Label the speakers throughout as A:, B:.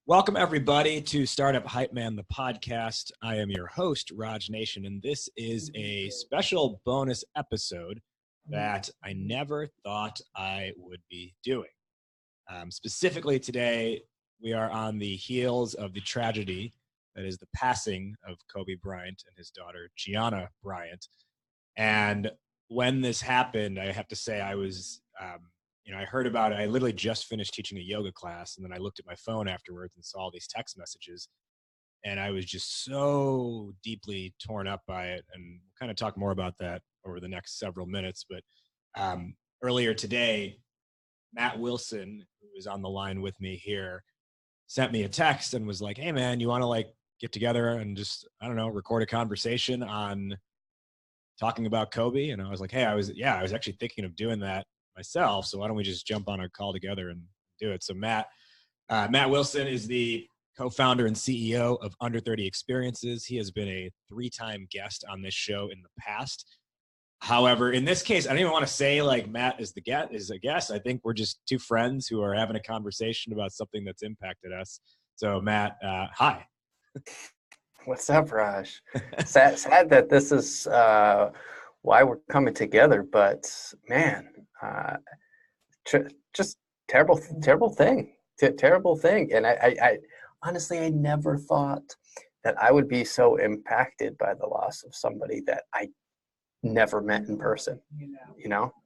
A: Welcome, everybody, to Startup Hype Man, the podcast. I am your host, Raj Nation, and this is a special bonus episode that I never thought I would be doing. Specifically today, we are on the heels of the tragedy that is the passing of Kobe Bryant and his daughter, Gianna Bryant. And when this happened, I have to say I was... I heard about it. I literally just finished teaching a yoga class, and then I looked at my phone afterwards and saw all these text messages, and I was just so deeply torn up by it. And we'll kind of talk more about that over the next several minutes. But earlier today, Matt Wilson, who is on the line with me here, sent me a text and was like, "Hey, man, you want to get together and just, I don't know, record a conversation on talking about Kobe?" And I was like, "Hey, I was actually thinking of doing that myself, so why don't we just jump on a call together and do it?" So Matt Wilson is the co-founder and CEO of Under30Experiences. He has been a 3-time guest on this show in the past. However, in this case, I don't even want to say Matt is a guest. I think we're just two friends who are having a conversation about something that's impacted us. So Matt, hi.
B: What's up, Raj? Sad that this is why we're coming together, but man, just terrible thing. And I honestly, I never thought that I would be so impacted by the loss of somebody that I never met in person.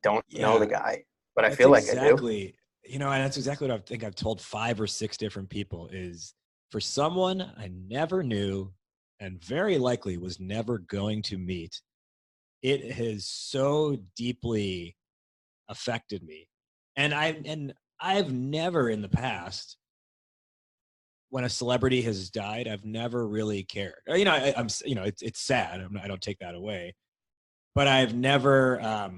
B: Don't know the guy, but I feel like I do.
A: And that's exactly what I think I've told 5 or 6 different people is, for someone I never knew and very likely was never going to meet, it has so deeply affected me. And I've never in the past, when a celebrity has died, I've never really cared. It's sad. I don't take that away, but I've never,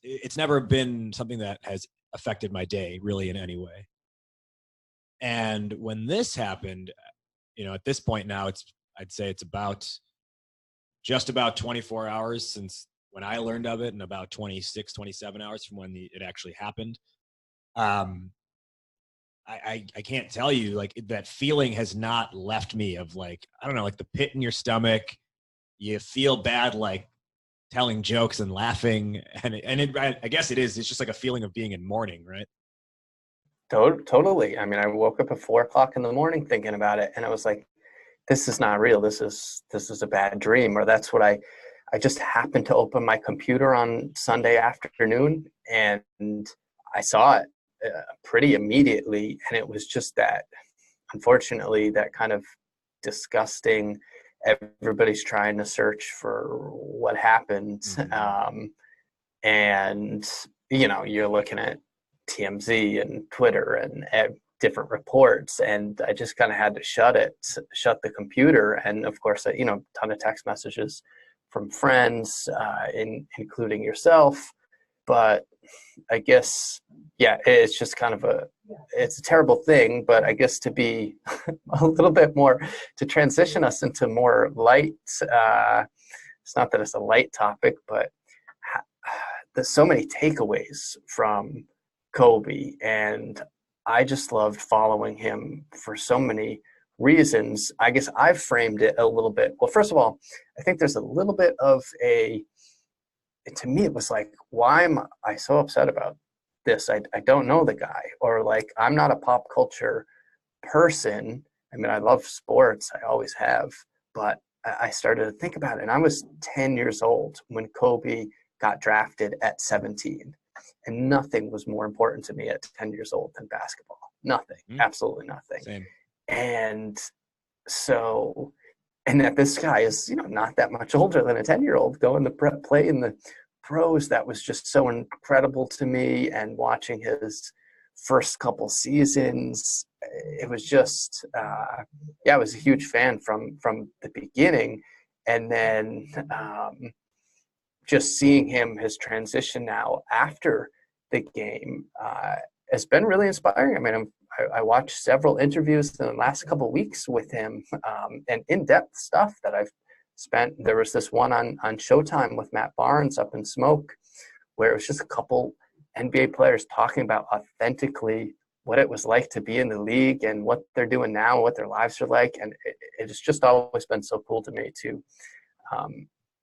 A: it's never been something that has affected my day really in any way. And when this happened, at this point now, I'd say it's just about 24 hours since when I learned of it, and about 26, 27 hours from when it actually happened. I can't tell you, that feeling has not left me of I don't know, the pit in your stomach. You feel bad, telling jokes and laughing. I guess it's just a feeling of being in mourning, right?
B: Totally. I mean, I woke up at 4:00 in the morning thinking about it, and I was like, this is not real. This is a bad dream. Or that's what I just happened to open my computer on Sunday afternoon, and I saw it pretty immediately. And it was just that, unfortunately, that kind of disgusting, everybody's trying to search for what happened. Mm-hmm. And, you're looking at TMZ and Twitter and different reports, and I just kind of had to shut the computer. And of course, a ton of text messages from friends, including yourself. But I guess, it's just kind of it's a terrible thing, but I guess to be a little bit more, to transition us into more light, it's not that it's a light topic, but there's so many takeaways from Kobe, and I just loved following him for so many reasons. I guess I've framed it a little bit. Well, first of all, I think there's a little bit of to me, it was why am I so upset about this? I don't know the guy, or I'm not a pop culture person. I mean, I love sports. I always have, but I started to think about it, and I was 10 years old when Kobe got drafted at 17. And nothing was more important to me at 10 years old than basketball. Nothing. Absolutely nothing.
A: Same.
B: And so, and that this guy is, not that much older than a 10-year-old going to play in the pros, that was just so incredible to me. And watching his first couple seasons, it was just, I was a huge fan from the beginning. And then just seeing his transition now after the game has been really inspiring. I mean, I watched several interviews in the last couple of weeks with him, and in-depth stuff that I've spent. There was this one on Showtime with Matt Barnes, Up in Smoke, where it was just a couple NBA players talking about authentically what it was like to be in the league and what they're doing now, what their lives are like. And it has just always been so cool to me to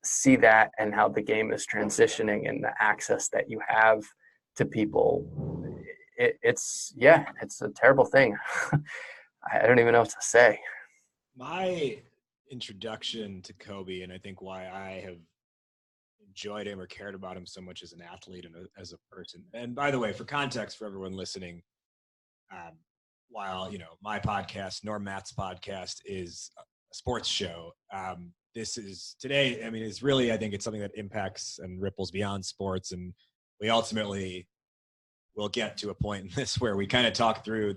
B: see that and how the game is transitioning and the access that you have to people. It's a terrible thing. I don't even know what to say.
A: My introduction to Kobe, and I think why I have enjoyed him or cared about him so much as an athlete and as a person. And by the way, for context for everyone listening, while my podcast nor Matt's podcast is a sports show, this is today. I mean, it's really, I think it's something that impacts and ripples beyond sports, and we ultimately will get to a point in this where we kind of talk through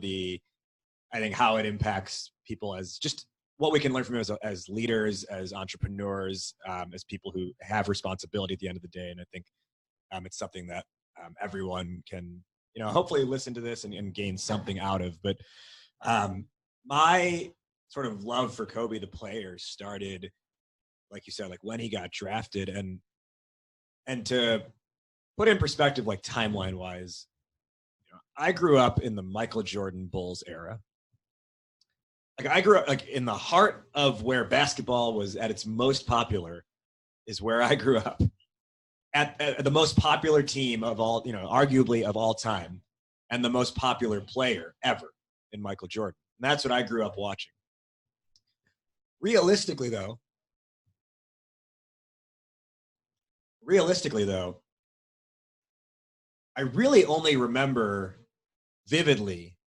A: I think how it impacts people as just what we can learn from him as leaders, as entrepreneurs, as people who have responsibility at the end of the day. And I think it's something that everyone can, hopefully listen to this and gain something out of. But my sort of love for Kobe, the player, started, like you said, like when he got drafted. And to put in perspective, like timeline wise, I grew up in the Michael Jordan Bulls era. Like I grew up like in the heart of where basketball was at its most popular is where I grew up. At the most popular team of all, arguably of all time, and the most popular player ever in Michael Jordan. And that's what I grew up watching. Realistically though, I really only remember vividly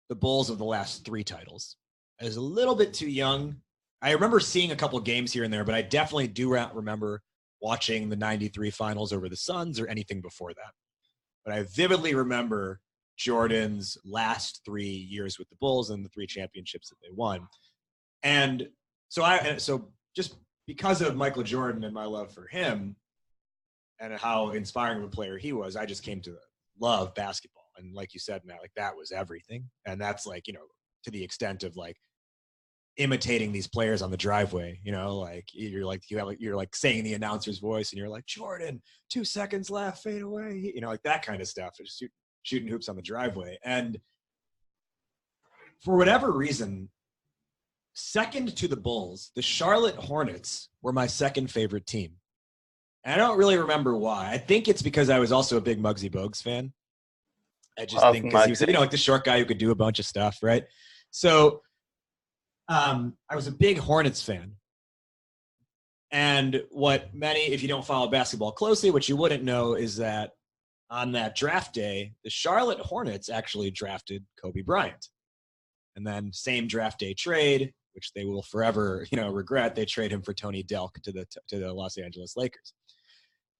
A: the Bulls of the last 3 titles. I was a little bit too young. I remember seeing a couple games here and there, but I definitely do remember watching the 93 finals over the Suns or anything before that. But I vividly remember Jordan's last 3 years with the Bulls and the 3 championships that they won. And so just because of Michael Jordan and my love for him and how inspiring of a player he was, I just came to love basketball. And like you said, Matt, like that was everything. And that's like, to the extent of like imitating these players on the driveway, like you're like saying the announcer's voice and you're like, Jordan, 2 seconds left, fade away, like that kind of stuff. Just shooting hoops on the driveway. And for whatever reason, second to the Bulls, the Charlotte Hornets were my second favorite team. And I don't really remember why. I think it's because I was also a big Muggsy Bogues fan. I just think because he was, like the short guy who could do a bunch of stuff, right? So I was a big Hornets fan. And what many, if you don't follow basketball closely, what you wouldn't know is that on that draft day, the Charlotte Hornets actually drafted Kobe Bryant. And then same draft day trade, which they will forever, regret, they trade him for Tony Delk to the Los Angeles Lakers.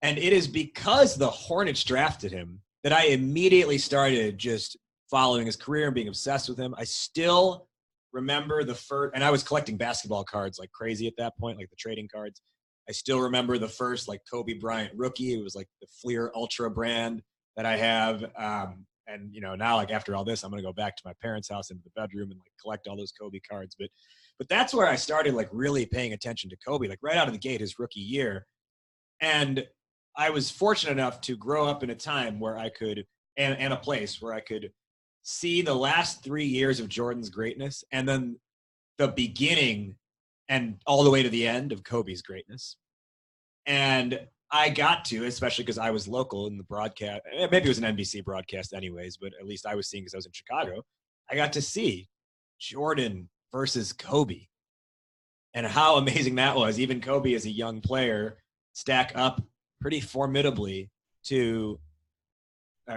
A: And it is because the Hornets drafted him that I immediately started just following his career and being obsessed with him. I still remember the first, and I was collecting basketball cards like crazy at that point, like the trading cards. I still remember the first like Kobe Bryant rookie. It was like the Fleer Ultra brand that I have. And now like after all this, I'm going to go back to my parents' house into the bedroom and like collect all those Kobe cards. But that's where I started like really paying attention to Kobe, like right out of the gate, his rookie year. And I was fortunate enough to grow up in a time where I could, and a place where I could see the last 3 years of Jordan's greatness and then the beginning and all the way to the end of Kobe's greatness. And I got to, especially because I was local in the broadcast, maybe it was an NBC broadcast anyways, but at least I was seeing because I was in Chicago, I got to see Jordan versus Kobe and how amazing that was. Even Kobe as a young player stack up pretty formidably to,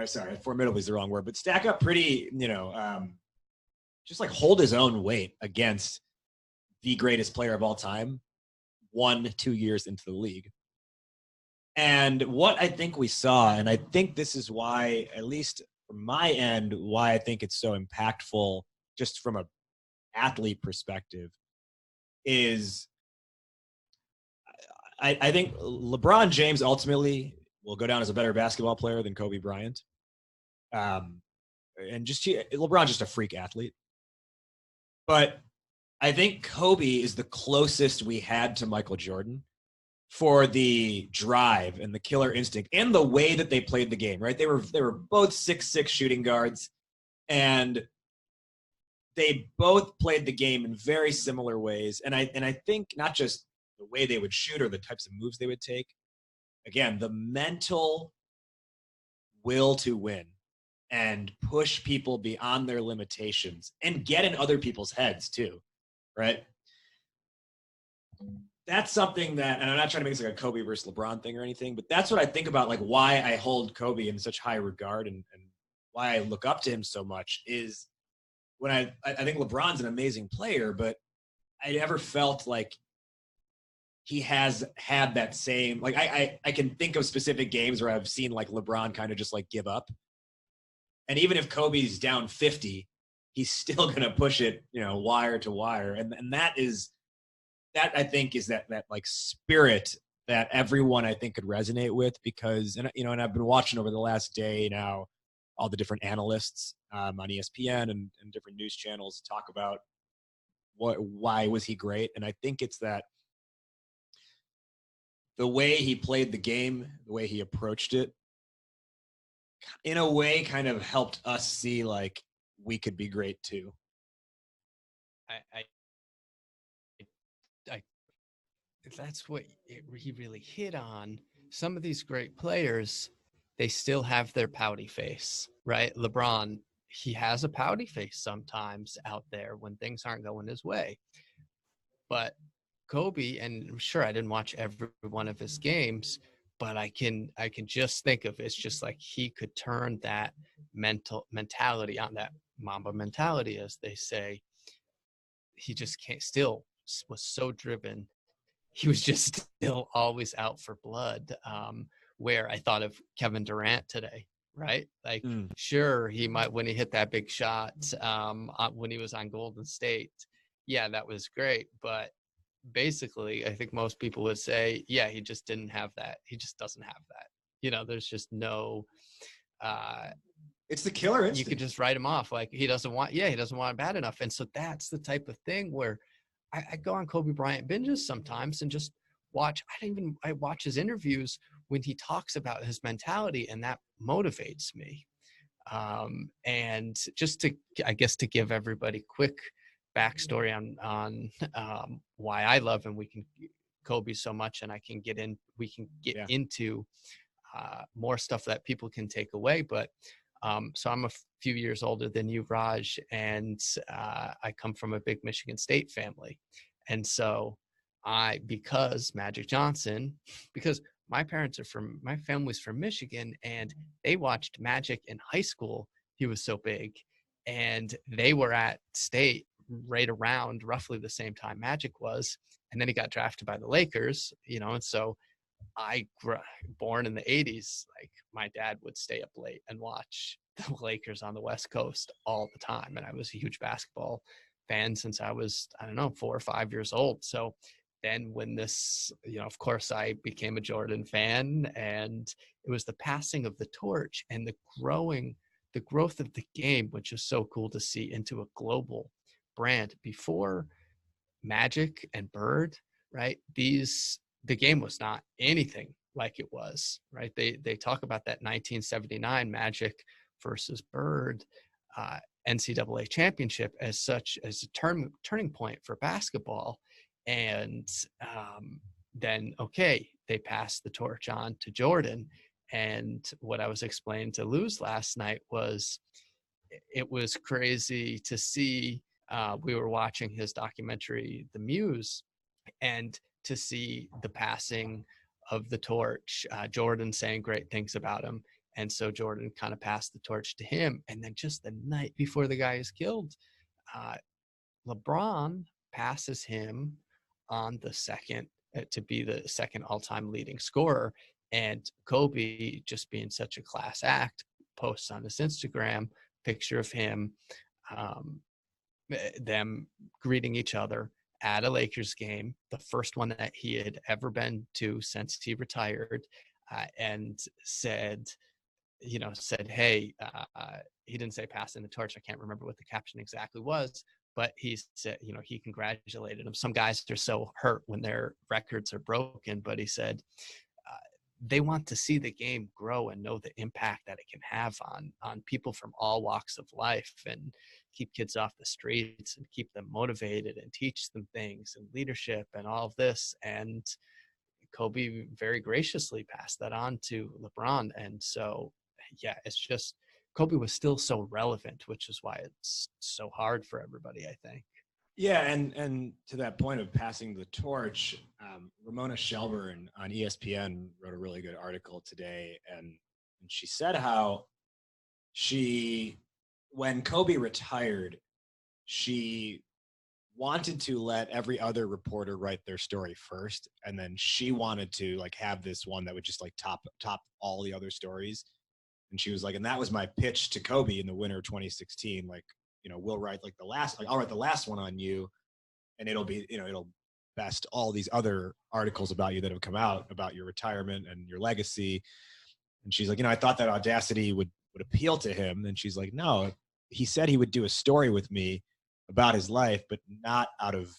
A: sorry, formidably is the wrong word, but stack up pretty, just like hold his own weight against the greatest player of all time 1-2 years into the league. And what I think we saw, and I think this is why, at least from my end, why I think it's so impactful just from an athlete perspective, is I think LeBron James ultimately will go down as a better basketball player than Kobe Bryant. And LeBron's just a freak athlete. But I think Kobe is the closest we had to Michael Jordan for the drive and the killer instinct and the way that they played the game, right? They were both 6'6" shooting guards. And they both played the game in very similar ways. And I think not just the way they would shoot or the types of moves they would take, again, the mental will to win and push people beyond their limitations and get in other people's heads too, right? That's something that, and I'm not trying to make this like a Kobe versus LeBron thing or anything, but that's what I think about, like why I hold Kobe in such high regard and why I look up to him so much is when I think LeBron's an amazing player, but I never felt like he has had that same, like I can think of specific games where I've seen like LeBron kind of just like give up. And even if Kobe's down 50, he's still going to push it, wire to wire. And that I think is that like spirit that everyone I think could resonate with, because, and I've been watching over the last day now, all the different analysts on ESPN and different news channels talk about why was he great. And I think it's that the way he played the game, the way he approached it, in a way kind of helped us see like we could be great too.
C: That's what he really hit on. Some of these great players, they still have their pouty face, right? LeBron, he has a pouty face sometimes out there when things aren't going his way. But Kobe, and sure, I didn't watch every one of his games, but I can just think of it's just like he could turn that mentality on, that Mamba mentality, as they say. He just still was so driven. He was just still always out for blood. Where I thought of Kevin Durant today, right? Like, sure, he might, when he hit that big shot when he was on Golden State, yeah, that was great. But basically, I think most people would say, yeah, he just didn't have that. He just doesn't have that. There's just no.
A: It's the killer instinct.
C: You could just write him off like he doesn't want it bad enough. And so that's the type of thing where I go on Kobe Bryant binges sometimes and just watch. I watch his interviews when he talks about his mentality, and that motivates me. And just to give everybody quick backstory on why I love him, Kobe so much, and we can get into more stuff that people can take away. But so I'm a few years older than you, Raj, and I come from a big Michigan State family. And so because Magic Johnson, because my family's from Michigan, and they watched Magic in high school. He was so big, and they were at State right around roughly the same time Magic was. And then he got drafted by the Lakers, and so born in the 80s, like my dad would stay up late and watch the Lakers on the West Coast all the time. And I was a huge basketball fan since I was, 4 or 5 years old. So then when this, of course I became a Jordan fan, and it was the passing of the torch and the growth of the game, which is so cool to see, into a global brand. Before Magic and Bird, right? The game was not anything like it was, right? They talk about that 1979 Magic versus Bird NCAA championship as a turning point for basketball. And then, they passed the torch on to Jordan. And what I was explaining to Luz last night was, it was crazy to see. We were watching his documentary, The Muse, and to see the passing of the torch, Jordan saying great things about him. And so Jordan kind of passed the torch to him. And then just the night before the guy is killed, LeBron passes him on the second to be the second all-time leading scorer. And Kobe, just being such a class act, posts on his Instagram picture of him, them greeting each other at a Lakers game, the first one that he had ever been to since he retired, and said, hey, he didn't say passing the torch. I can't remember what the caption exactly was, but he said, he congratulated him. Some guys are so hurt when their records are broken, but he said, they want to see the game grow and know the impact that it can have on people from all walks of life, and keep kids off the streets and keep them motivated and teach them things and leadership and all of this. And Kobe very graciously passed that on to LeBron. And so, yeah, it's just Kobe was still so relevant, which is why it's so hard for everybody, I think.
A: Yeah, and to that point of passing the torch, Ramona Shelburne on ESPN wrote a really good article today, and she said how when Kobe retired, she wanted to let every other reporter write their story first, and then she wanted to like have this one that would just like top all the other stories. And she was like, and that was my pitch to Kobe in the winter of 2016, like, we'll write like I'll write the last one on you, and it'll be, it'll best all these other articles about you that have come out about your retirement and your legacy. And she's like, I thought that audacity would appeal to him. And she's like, no, he said he would do a story with me about his life, but not out of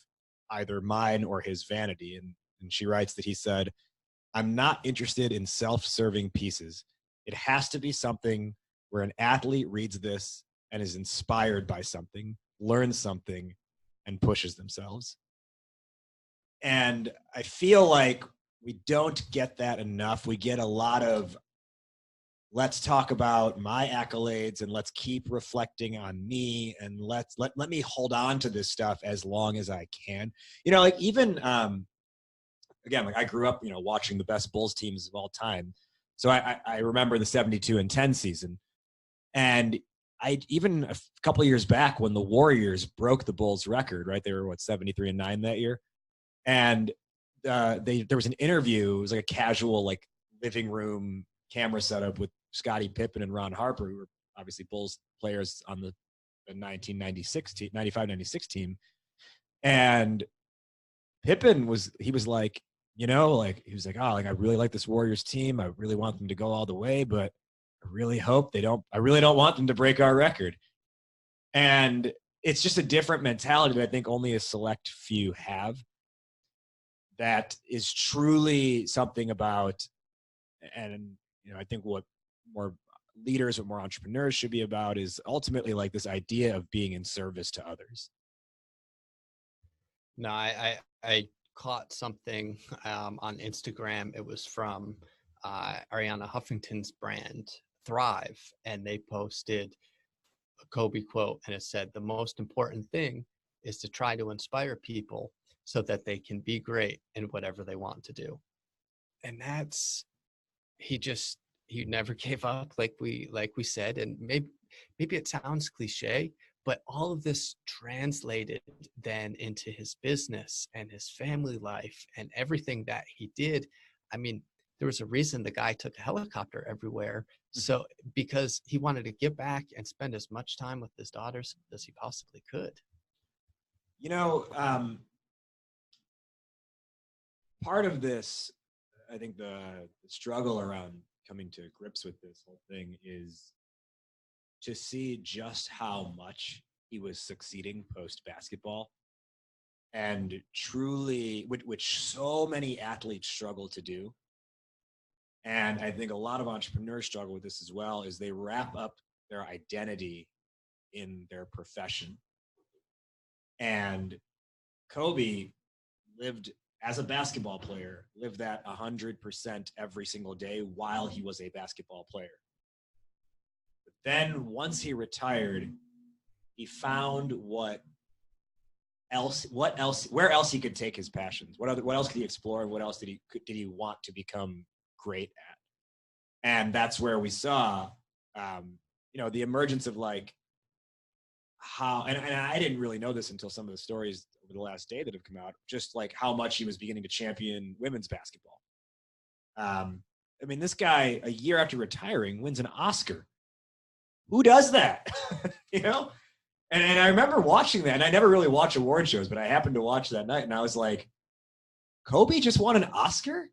A: either mine or his vanity. And she writes that he said, I'm not interested in self-serving pieces. It has to be something where an athlete reads this and is inspired by something, learns something, and pushes themselves. And I feel like we don't get that enough. We get a lot of, let's talk about my accolades and let's keep reflecting on me, and let me hold on to this stuff as long as I can. Like even, again, like I grew up, watching the best Bulls teams of all time. So I remember the 72-10 season. And even a couple of years back when the Warriors broke the Bulls record, right? They were 73-9 that year. And there was an interview. It was like a casual, like living room camera setup with Scottie Pippen and Ron Harper, who were obviously Bulls players on the 95-96 team. And Pippen was like, he was like, oh, like I really like this Warriors team. I really want them to go all the way, but I really don't want them to break our record. And it's just a different mentality that I think only a select few have. That is truly something about, and I think what more leaders or more entrepreneurs should be about is ultimately like this idea of being in service to others.
C: No, I caught something on Instagram. It was from Ariana Huffington's brand Thrive, and they posted a Kobe quote, and it said, the most important thing is to try to inspire people so that they can be great in whatever they want to do. And that's, he never gave up, like we said. And maybe it sounds cliche, but all of this translated then into his business and his family life and everything that he did. I mean, there was a reason the guy took a helicopter everywhere. So because he wanted to give back and spend as much time with his daughters as he possibly could.
A: Part of this, I think the struggle around coming to grips with this whole thing is to see just how much he was succeeding post basketball, and truly, which so many athletes struggle to do. And I think a lot of entrepreneurs struggle with this as well, is they wrap up their identity in their profession. And Kobe lived as a basketball player, lived that 100% every single day while he was a basketball player. But then once he retired, he found where else he could take his passions. What else could he explore, and what else did he want to become great at? And that's where we saw, the emergence of like how, and I didn't really know this until some of the stories over the last day that have come out, just like how much he was beginning to champion women's basketball. This guy, a year after retiring, wins an Oscar. Who does that? And I remember watching that, and I never really watch award shows, but I happened to watch that night, and I was like, Kobe just won an Oscar?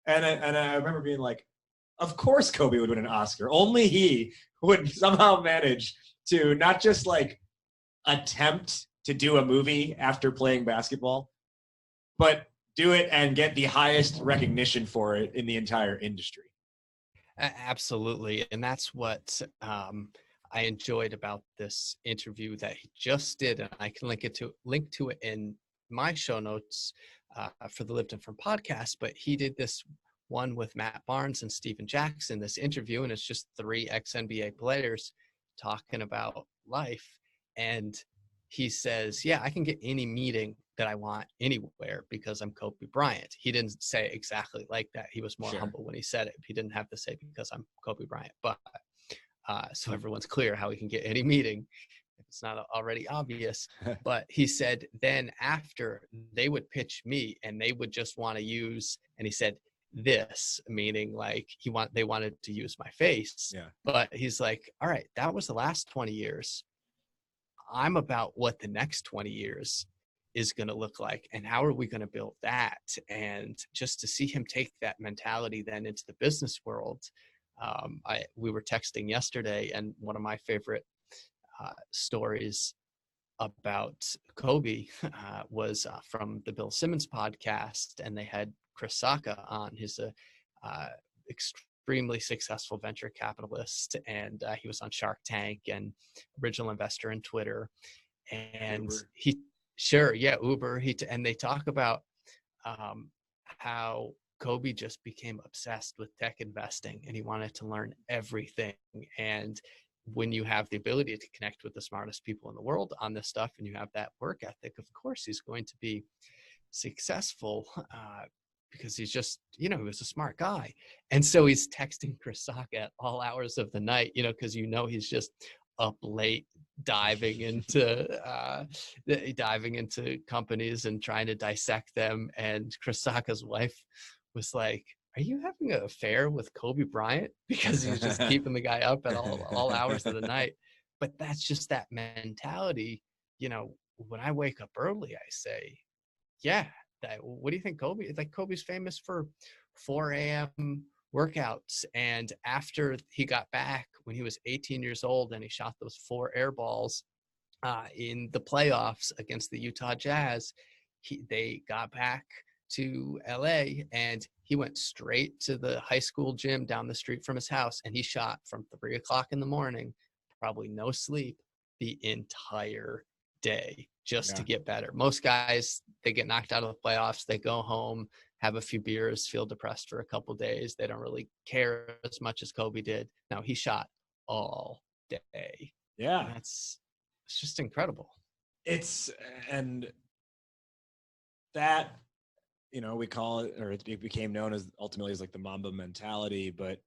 A: And I remember being like, of course Kobe would win an Oscar. Only he would somehow manage to not just like attempt to do a movie after playing basketball, but do it and get the highest recognition for it in the entire industry.
C: Absolutely. And that's what I enjoyed about this interview that he just did. And I can link to it in my show notes for the Lived and From podcast. But he did this one with Matt Barnes and Steven Jackson, this interview, and it's just 3 ex-NBA players talking about life. And he says, yeah, I can get any meeting that I want anywhere because I'm Kobe Bryant. He didn't say exactly like that. He was more humble when he said it. He didn't have to say because I'm Kobe Bryant. But so everyone's clear how he can get any meeting if it's not already obvious. But he said then after they would pitch me and they would just want to use, and he said this, meaning like they wanted to use my face.
A: Yeah.
C: But he's like, all right, that was the last 20 years. I'm about what the next 20 years is going to look like, and how are we going to build that? And just to see him take that mentality then into the business world. We were texting yesterday, and one of my favorite stories about Kobe was from the Bill Simmons podcast, and they had Chris Sacca on. He's a extremely successful venture capitalist, and he was on Shark Tank and original investor in Twitter. And Uber. And they talk about how Kobe just became obsessed with tech investing, and he wanted to learn everything. And when you have the ability to connect with the smartest people in the world on this stuff, and you have that work ethic, of course he's going to be successful because he's just, he was a smart guy. And so he's texting Chris Sacca at all hours of the night, because he's just up late diving into companies and trying to dissect them. And Chris Sacca's wife was like, are you having an affair with Kobe Bryant? Because he's just keeping the guy up at all hours of the night. But that's just that mentality. When I wake up early, I say, yeah, what do you think Kobe? Like, Kobe's famous for 4 a.m. workouts. And after he got back when he was 18 years old and he shot those 4 air balls in the playoffs against the Utah Jazz, they got back to LA and he went straight to the high school gym down the street from his house, and he shot from 3 o'clock in the morning, probably no sleep, the entire day just to get better. Most guys, they get knocked out of the playoffs, they go home, have a few beers, feel depressed for a couple of days. They don't really care as much as Kobe did. No, he shot all day.
A: Yeah.
C: It's just incredible.
A: And that, we call it, or it became known as ultimately as like the Mamba mentality, but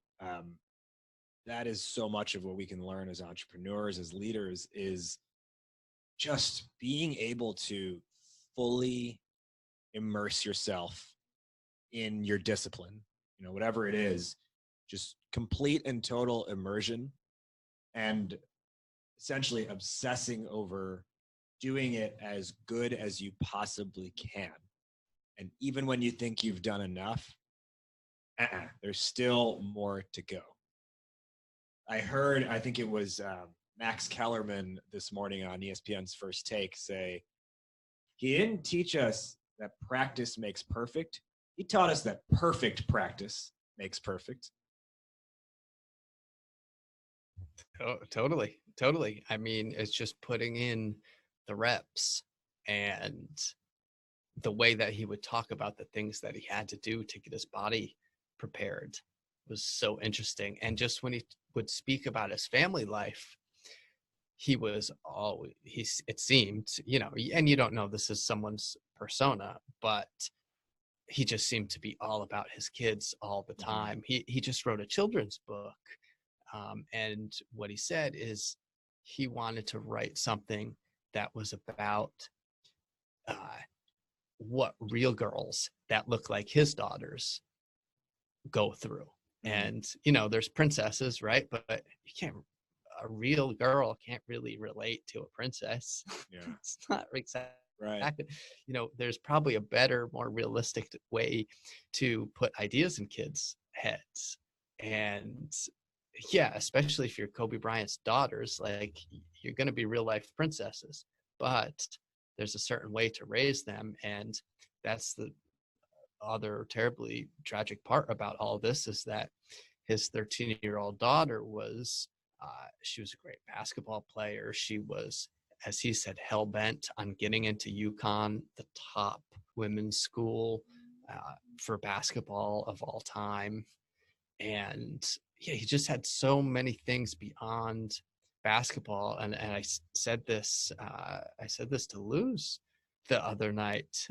A: that is so much of what we can learn as entrepreneurs, as leaders, is just being able to fully immerse yourself in your discipline, whatever it is, just complete and total immersion, and essentially obsessing over doing it as good as you possibly can. And even when you think you've done enough, there's still more to go. I think it was Max Kellerman this morning on ESPN's First Take say, he didn't teach us that practice makes perfect. He taught us that perfect practice makes perfect.
C: Oh, totally. I mean, it's just putting in the reps, and the way that he would talk about the things that he had to do to get his body prepared was so interesting. And just when he would speak about his family life, it seemed, and you don't know this is someone's persona, but he just seemed to be all about his kids all the time. He just wrote a children's book. And what he said is he wanted to write something that was about what real girls that look like his daughters go through. And, there's princesses, right? But a real girl can't really relate to a princess. Yeah. It's not exactly right. There's probably a better, more realistic way to put ideas in kids' heads. And yeah, especially if you're Kobe Bryant's daughters, like, you're going to be real life princesses, but there's a certain way to raise them. And that's other terribly tragic part about all this is that his 13-year-old daughter was, she was a great basketball player. She was, as he said, hell-bent on getting into UConn, the top women's school for basketball of all time. And yeah, he just had so many things beyond basketball. And I said this to Luz the other night.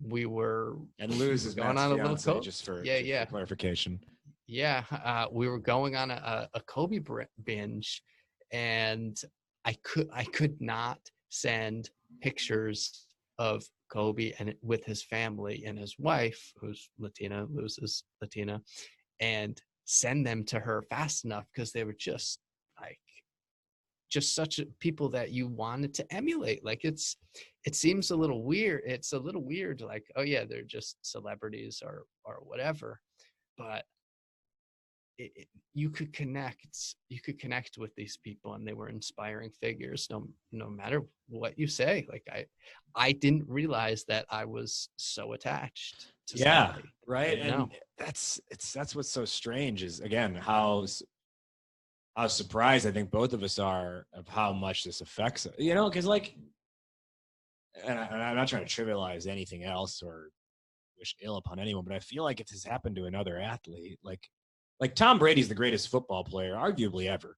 C: We were
A: Luz is
C: going
A: Matt's
C: on a little
A: fiance, just for clarification.
C: Yeah, we were going on a Kobe binge, and I could not send pictures of Kobe and with his family and his wife, who's Latina, Luz is Latina, and send them to her fast enough because they were just such people that you wanted to emulate. Like it seems a little weird. It's a little weird, like, oh yeah, they're just celebrities or whatever, but you could connect with these people, and they were inspiring figures no matter what you say. Like I didn't realize that I was so attached to somebody.
A: Right. And that's what's so strange is, again, how surprised I think both of us are of how much this affects us, because like, and I'm not trying to trivialize anything else or wish ill upon anyone, but I feel like if this happened to another athlete, like Tom Brady's the greatest football player arguably ever.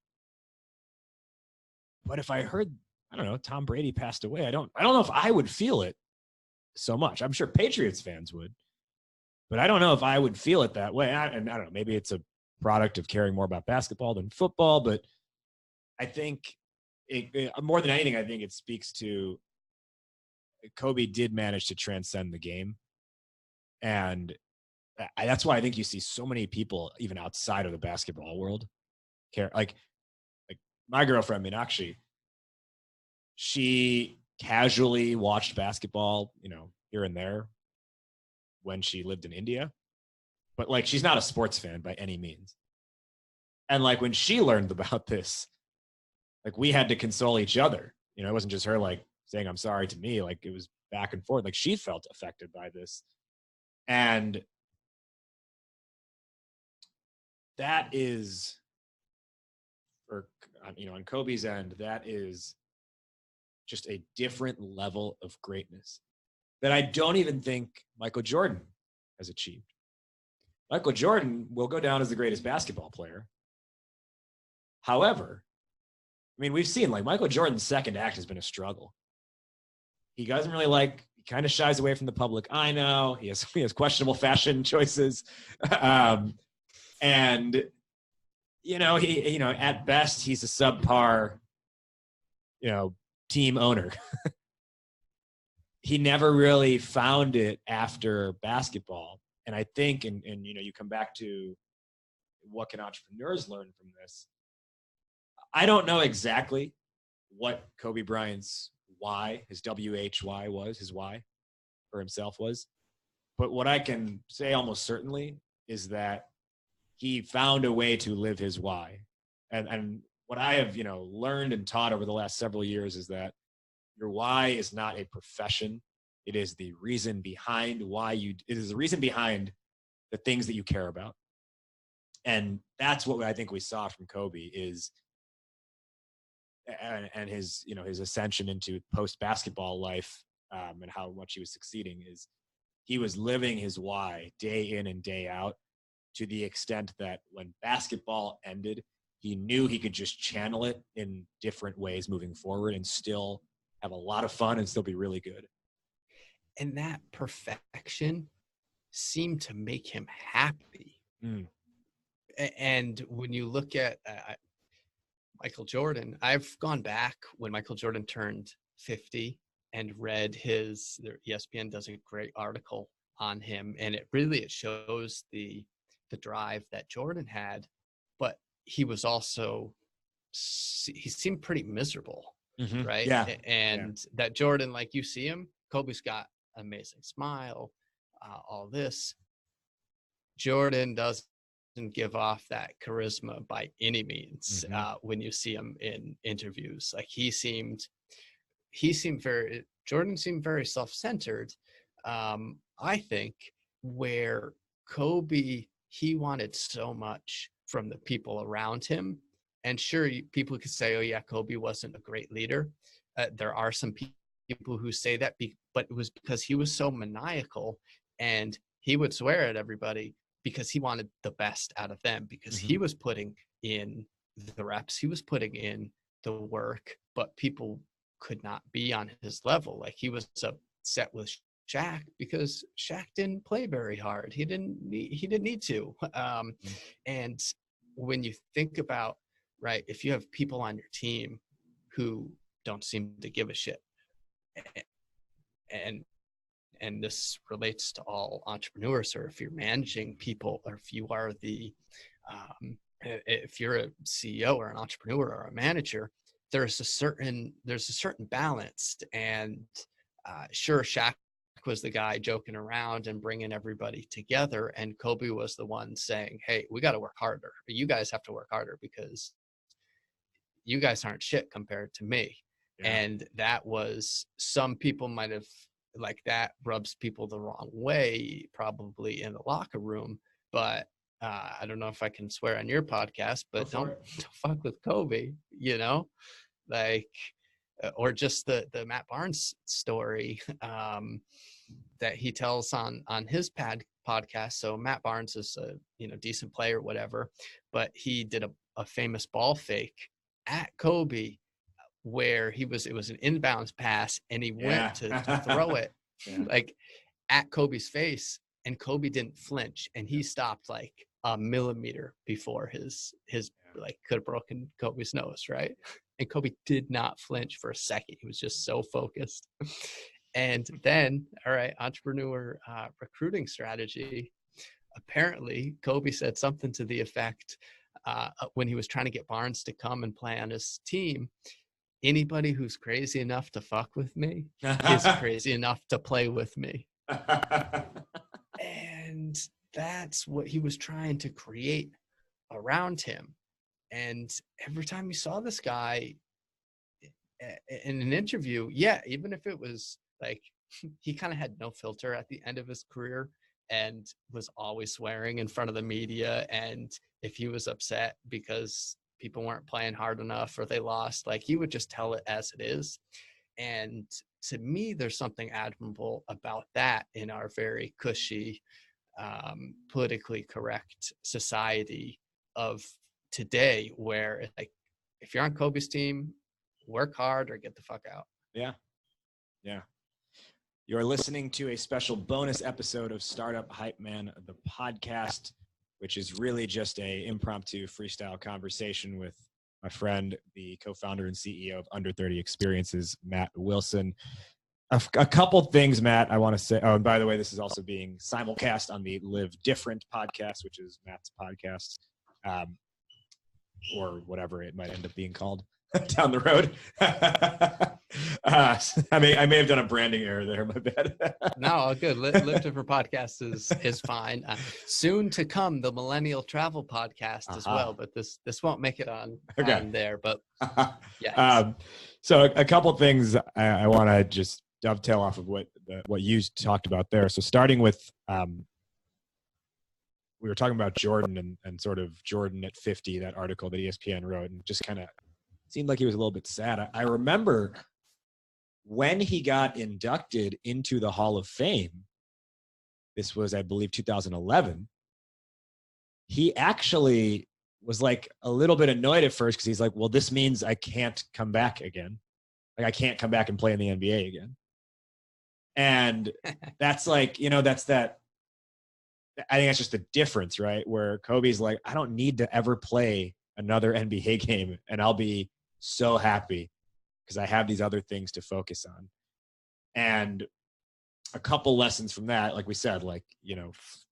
A: But if I heard, I don't know, Tom Brady passed away, I don't know if I would feel it so much. I'm sure Patriots fans would, but I don't know if I would feel it that way. And I don't know, maybe it's a product of caring more about basketball than football, but I think more than anything, I think it speaks to Kobe did manage to transcend the game. And that's why I think you see so many people, even outside of the basketball world, care. Like my girlfriend, Meenakshi, she casually watched basketball, here and there when she lived in India, but like, she's not a sports fan by any means. And like, when she learned about this, like, we had to console each other. It wasn't just her like saying, I'm sorry to me. Like, it was back and forth. Like, she felt affected by this. And that is, on Kobe's end, that is just a different level of greatness that I don't even think Michael Jordan has achieved. Michael Jordan will go down as the greatest basketball player. However, we've seen like Michael Jordan's second act has been a struggle. He doesn't really he kind of shies away from the public. I know he has questionable fashion choices. And he at best he's a subpar, team owner. He never really found it after basketball. And I think, and you come back to what can entrepreneurs learn from this? I don't know exactly what Kobe Bryant's why, his WHY was, his why for himself was. But what I can say almost certainly is that he found a way to live his why. And what I have, learned and taught over the last several years is that your why is not a profession. It is the reason behind it is the reason behind the things that you care about. And that's what I think we saw from Kobe is, and his, his ascension into post-basketball life, and how much he was succeeding is he was living his why day in and day out, to the extent that when basketball ended, he knew he could just channel it in different ways moving forward and still have a lot of fun and still be really good.
C: And that perfection seemed to make him happy. And when you look at Michael Jordan, I've gone back when Michael Jordan turned 50 and read ESPN does a great article on him. And it shows the drive that Jordan had, but he was also, he seemed pretty miserable, right?
A: Yeah.
C: And that Jordan, like you see him, Kobe's got an amazing smile, all this. Jordan doesn't give off that charisma by any means. When you see him in interviews, like Jordan seemed very self-centered, I think, where Kobe, he wanted so much from the people around him. And sure, people could say, oh yeah, Kobe wasn't a great leader. There are some people who say that, but it was because he was so maniacal, and he would swear at everybody because he wanted the best out of them, because he was putting in the reps, he was putting in the work, but people could not be on his level. Like, he was upset with Shaq because Shaq didn't play very hard. He didn't need to. And when you think about, right, if you have people on your team who don't seem to give a shit, and this relates to all entrepreneurs, or if you're managing people, or if you are if you're a CEO or an entrepreneur or a manager, there's a certain balance. And sure, Shaq was the guy joking around and bringing everybody together, and Kobe was the one saying, hey, we got to work harder. You guys have to work harder because you guys aren't shit compared to me. Yeah. And that was, some people might have, like, that rubs people the wrong way, probably in the locker room. But I don't know if I can swear on your podcast, but don't fuck with Kobe, like, or just the Matt Barnes story that he tells on his podcast. So Matt Barnes is a decent player, whatever, but he did a famous ball fake at Kobe, where it was an inbounds pass, and he went to throw it like at Kobe's face, and Kobe didn't flinch, and he stopped like a millimeter before his like could have broken Kobe's nose, right? And Kobe did not flinch for a second. He was just so focused. And then, all right, entrepreneur recruiting strategy. Apparently, Kobe said something to the effect, when he was trying to get Barnes to come and play on his team, anybody who's crazy enough to fuck with me is crazy enough to play with me. And that's what he was trying to create around him. And every time you saw this guy in an interview, even if it was like, he kind of had no filter at the end of his career and was always swearing in front of the media. And if he was upset because people weren't playing hard enough or they lost, like, he would just tell it as it is. And to me, there's something admirable about that in our very cushy, politically correct society of today, where it's like, if you're on Kobe's team, work hard or get the fuck out.
A: Yeah. You're listening to a special bonus episode of Startup Hype Man, the podcast, which is really just a impromptu freestyle conversation with my friend, the co-founder and CEO of Under30Experiences, Matt Wilson. A couple things, Matt, I want to say. Oh, and by the way, this is also being simulcast on the Live Different podcast, which is Matt's podcast, or whatever it might end up being called down the road. I may have done a branding error there. My bad.
C: No, all good. Live Different podcast is fine. Soon to come, the Millennial Travel podcast as well, but this won't make it on there. But yeah.
A: So a couple things I want to just dovetail off of what you talked about there. So starting with, we were talking about Jordan and sort of Jordan at 50, that article that ESPN wrote, and just kind of seemed like he was a little bit sad. I remember when he got inducted into the Hall of Fame, this was, I believe, 2011, he actually was like a little bit annoyed at first because he's like, well, this means I can't come back again. Like, I can't come back and play in the NBA again. And that's like, that's that. I think that's just the difference, right? Where Kobe's like, I don't need to ever play another NBA game, and I'll be so happy because I have these other things to focus on. And a couple lessons from that, like we said, like,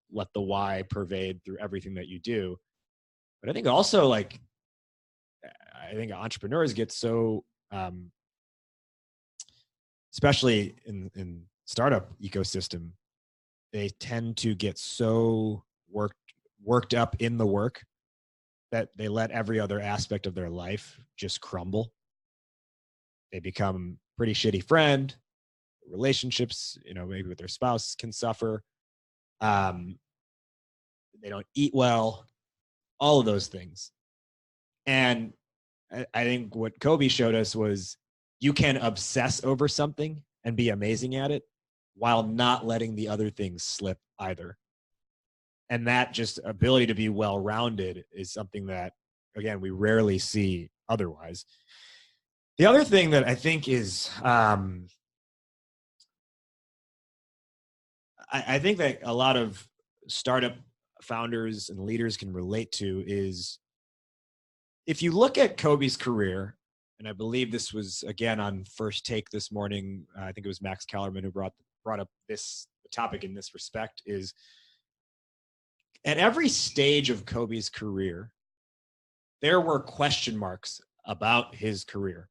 A: let the why pervade through everything that you do. But I think also, like, I think entrepreneurs get so, especially in startup ecosystem, they tend to get so worked up in the work that they let every other aspect of their life just crumble. They become pretty shitty friend, relationships, maybe with their spouse can suffer. They don't eat well, all of those things. And I think what Kobe showed us was you can obsess over something and be amazing at it while not letting the other things slip either. And that just ability to be well-rounded is something that, again, we rarely see otherwise. The other thing that I think is, I think that a lot of startup founders and leaders can relate to is, if you look at Kobe's career, and I believe this was, again, on First Take this morning, I think it was Max Kellerman who brought up this topic in this respect, is at every stage of Kobe's career, there were question marks about his career.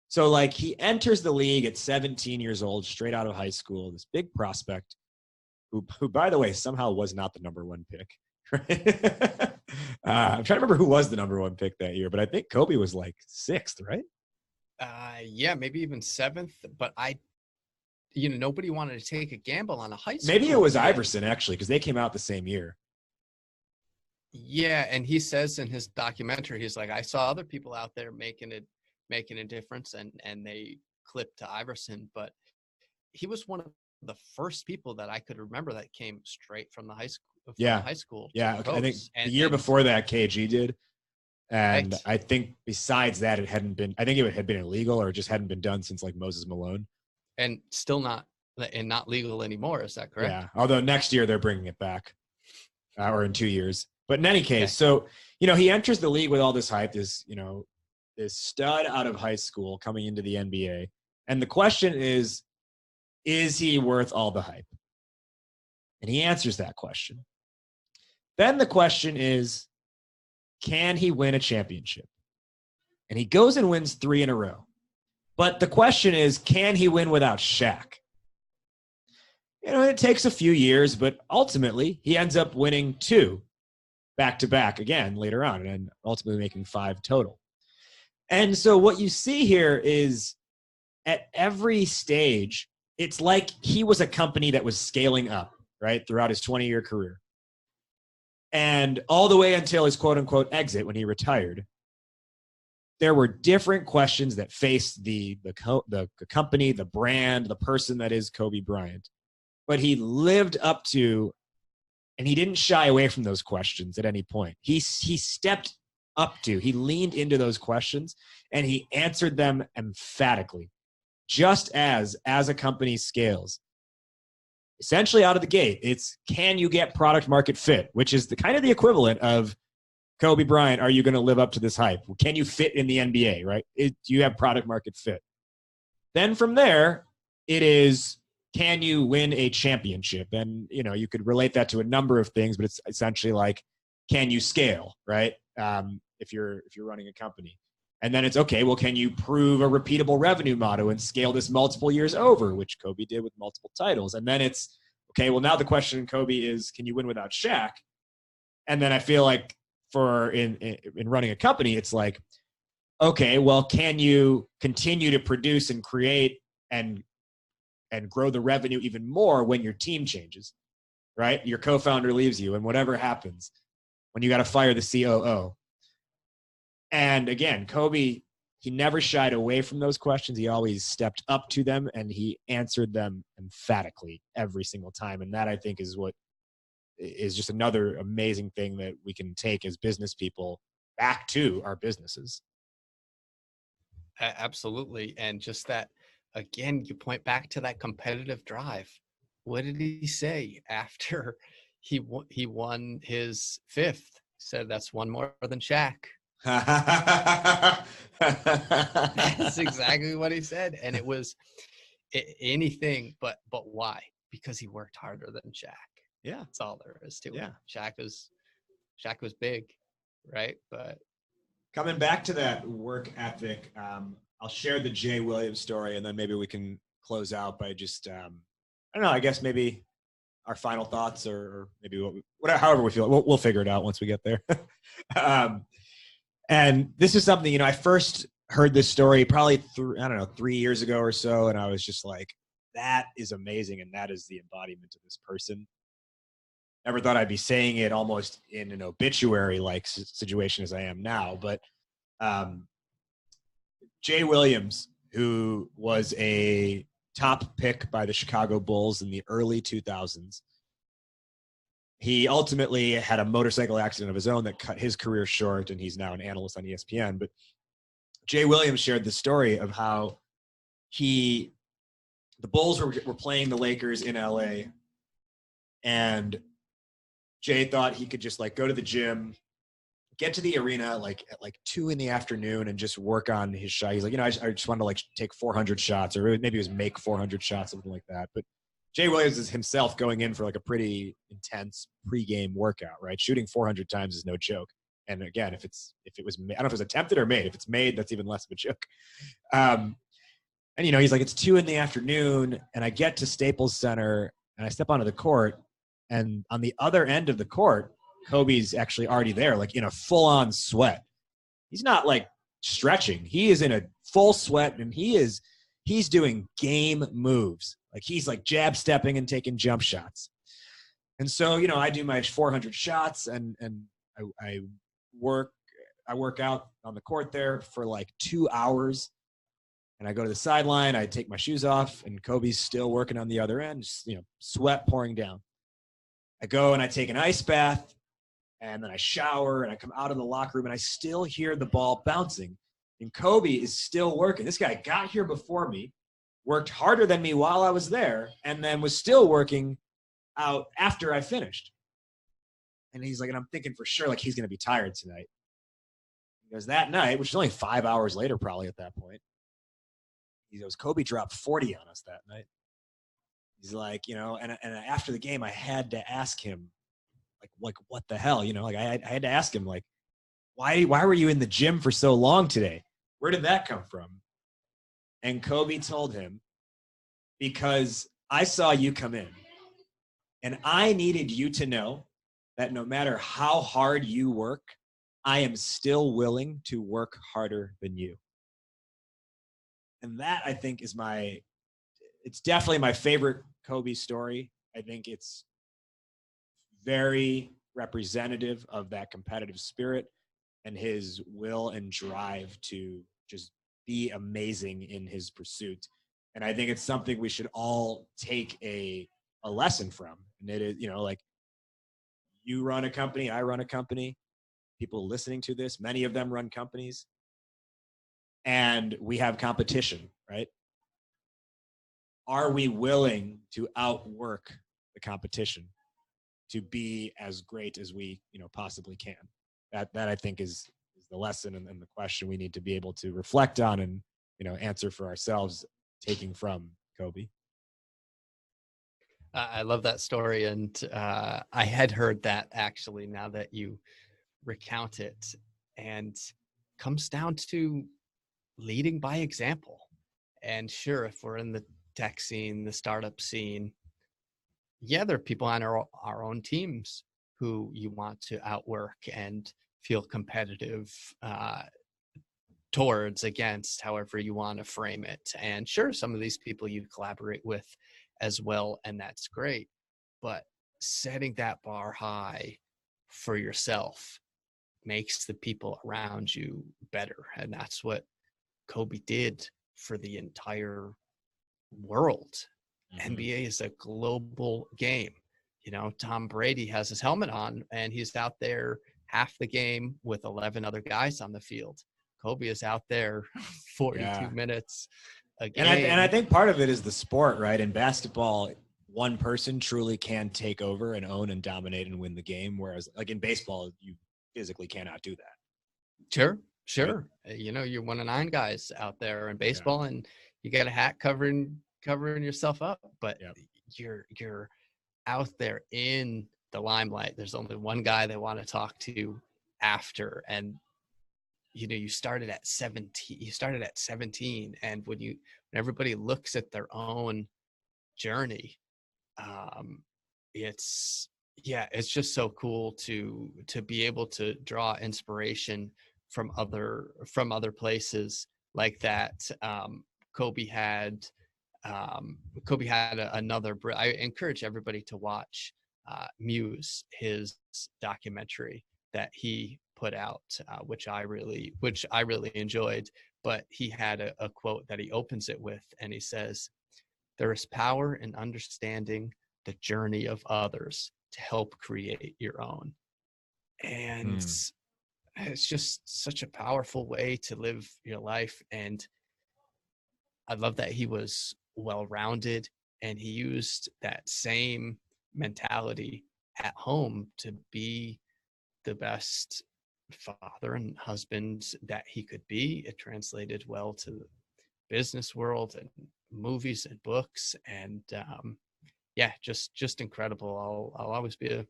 A: So like, he enters the league at 17 years old, straight out of high school, this big prospect who by the way, somehow was not the number one pick. I'm trying to remember who was the number one pick that year, but I think Kobe was like 6th, right?
C: Yeah, maybe even 7th, but nobody wanted to take a gamble on a high school.
A: Maybe it was Iverson, actually, because they came out the same year.
C: Yeah, and he says in his documentary, he's like, I saw other people out there making a difference, and they clipped to Iverson, but he was one of the first people that I could remember that came straight from the high school. High school.
A: Yeah, I think the year before that, KG did. And right. I think besides that, it had been illegal, or it just hadn't been done since like Moses Malone.
C: And still not legal anymore. Is that correct?
A: Yeah. Although next year they're bringing it back, or in 2 years. But in any case, so, he enters the league with all this hype, this stud out of high school coming into the NBA. And the question is he worth all the hype? And he answers that question. Then the question is, can he win a championship? And he goes and wins 3 in a row. But the question is, can he win without Shaq? It takes a few years, but ultimately he ends up winning 2 back-to-back again later on, and ultimately making 5 total. And so what you see here is, at every stage, it's like he was a company that was scaling up, right, throughout his 20-year career. And all the way until his quote-unquote exit when he retired, there were different questions that faced the company, the brand, the person that is Kobe Bryant. But he lived up to, and he didn't shy away from those questions at any point. He stepped up to, he leaned into those questions, and he answered them emphatically. Just as a company scales, essentially out of the gate, it's, can you get product market fit, which is the kind of the equivalent of Kobe Bryant. Are you going to live up to this hype? Can you fit in the NBA, right? Do you have product market fit? Then from there, it is, can you win a championship? And, you could relate that to a number of things, but it's essentially like, can you scale, right? If you're running a company. And then it's, okay, well, can you prove a repeatable revenue model and scale this multiple years over, which Kobe did with multiple titles. And then it's, okay, well, now the question in Kobe is, can you win without Shaq? And then I feel like in running a company, it's like, okay, well, can you continue to produce and create and grow the revenue even more when your team changes, right? Your co-founder leaves you, and whatever happens, when you got to fire the COO. And again, Kobe, he never shied away from those questions. He always stepped up to them, and he answered them emphatically every single time. And that, I think, is what is just another amazing thing that we can take as business people back to our businesses.
C: Absolutely. And just that, again, you point back to that competitive drive. What did he say after he won his 5th? He said, that's one more than Shaq. That's exactly what he said. And it was anything but why? Because he worked harder than Shaq.
A: Yeah,
C: that's all there is to it.
A: Yeah,
C: Shaq was big, right? But
A: coming back to that work ethic, I'll share the Jay Williams story, and then maybe we can close out by just I don't know, I guess maybe our final thoughts, or maybe however we feel. We'll figure it out once we get there. And this is something, I first heard this story probably 3 years ago or so, and I was just like, that is amazing. And that is the embodiment of this person. Never thought I'd be saying it almost in an obituary like situation as I am now, but Jay Williams, who was a top pick by the Chicago Bulls in the early 2000s, he ultimately had a motorcycle accident of his own that cut his career short, and he's now an analyst on ESPN. But Jay Williams shared the story of how the Bulls were playing the Lakers in LA, and Jay thought he could just like go to the gym, get to the arena like at like 2 p.m. and just work on his shot. He's like, I just wanted to like take 400 shots, or maybe it was make 400 shots, something like that. But Jay Williams is himself going in for like a pretty intense pregame workout, right? Shooting 400 times is no joke. And again, if it was, I don't know if it was attempted or made. If it's made, that's even less of a joke. And he's like, it's 2 p.m. and I get to Staples Center and I step onto the court, and on the other end of the court, Kobe's actually already there, like in a full-on sweat. He's not like stretching. He is in a full sweat, and he's doing game moves. Like he's like jab stepping and taking jump shots. And so, I do my 400 shots, and I work out on the court there for like 2 hours. And I go to the sideline, I take my shoes off, and Kobe's still working on the other end, just, sweat pouring down. I go and I take an ice bath, and then I shower, and I come out of the locker room, and I still hear the ball bouncing. And Kobe is still working. This guy got here before me, worked harder than me while I was there, and then was still working out after I finished. And he's like, and I'm thinking for sure, like, he's going to be tired tonight. He goes, that night, which is only 5 hours later probably at that point, he goes, Kobe dropped 40 on us that night. He's like, and after the game, I had to ask him, like what the hell, like I had to ask him, like, why were you in the gym for so long today? Where did that come from? And Kobe told him, because I saw you come in, and I needed you to know that no matter how hard you work, I am still willing to work harder than you. And that, I think, it's definitely my favorite Kobe story. I think it's very representative of that competitive spirit and his will and drive to just be amazing in his pursuit. And I think it's something we should all take a lesson from. And it is, like, you run a company, I run a company, people listening to this, many of them run companies, and we have competition, right? Are we willing to outwork the competition to be as great as we, possibly can? That I think is the lesson and the question we need to be able to reflect on and, answer for ourselves, taking from Kobe.
C: I love that story. And I had heard that actually, now that you recount it, and comes down to leading by example. And sure, if we're in the tech scene, the startup scene, yeah, there are people on our own teams who you want to outwork and feel competitive towards, against, however you want to frame it. And sure, some of these people you collaborate with as well, and that's great. But setting that bar high for yourself makes the people around you better. And that's what Kobe did for the entire world. Mm-hmm. NBA is a global game. Tom Brady has his helmet on and he's out there half the game with 11 other guys on the field. Kobe is out there 42 minutes a game.
A: And I think part of it is the sport, right? In basketball, one person truly can take over and own and dominate and win the game. Whereas like in baseball, you physically cannot do that.
C: Sure. Right? You're one of 9 guys out there in baseball, and you got a hat covering yourself up, but you're out there in the limelight. There's only one guy they want to talk to after. And you started at 17, and when everybody looks at their own journey, it's just so cool to be able to draw inspiration from other places like that. Kobe had Kobe had I encourage everybody to watch Muse, his documentary that he put out, which I really enjoyed. But he had a quote that he opens it with, and he says, "There is power in understanding the journey of others to help create your own." And it's just such a powerful way to live your life. And I love that he was well-rounded, and he used that same mentality at home to be the best father and husband that he could be. It translated well to the business world and movies and books. And yeah, just incredible. I'll always be a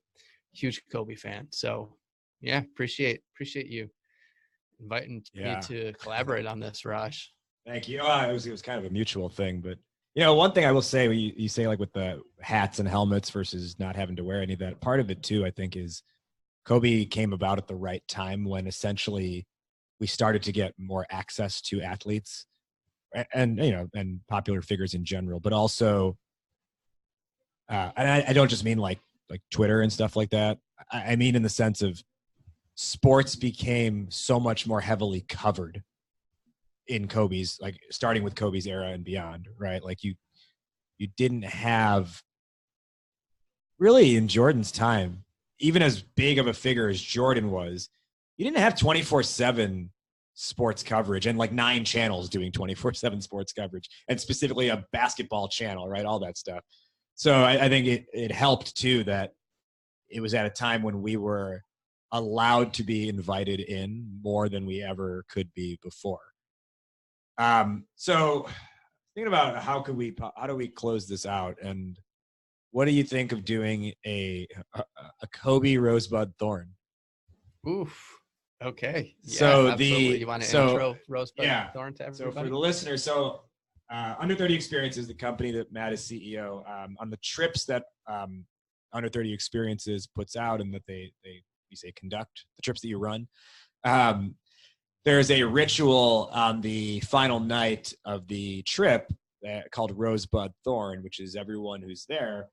C: huge Kobe fan. So yeah, appreciate you inviting me to collaborate on this, Raj.
A: Thank you. It was kind of a mutual thing, but one thing I will say, you say like with the hats and helmets versus not having to wear any of that, part of it too, I think, is Kobe came about at the right time when essentially we started to get more access to athletes and popular figures in general, but also, and I don't just mean like Twitter and stuff like that. I mean in the sense of sports became so much more heavily covered in Kobe's, like starting with Kobe's era and beyond, right? Like you didn't have really in Jordan's time, even as big of a figure as Jordan was, you didn't have 24/7 sports coverage and like 9 channels doing 24/7 sports coverage, and specifically a basketball channel, right? All that stuff. So I think it helped too that it was at a time when we were allowed to be invited in more than we ever could be before. So thinking about how do we close this out, and what do you think of doing a Kobe Rosebud Thorn?
C: Oof. Okay. Yeah,
A: so
C: absolutely. You want to intro Rosebud Thorn to everybody?
A: So for the listeners, Under 30 Experiences is the company that Matt is CEO. On the trips that Under 30 Experiences puts out and that they conduct, the trips that you run, there's a ritual on the final night of the trip called Rosebud Thorn, which is everyone who's there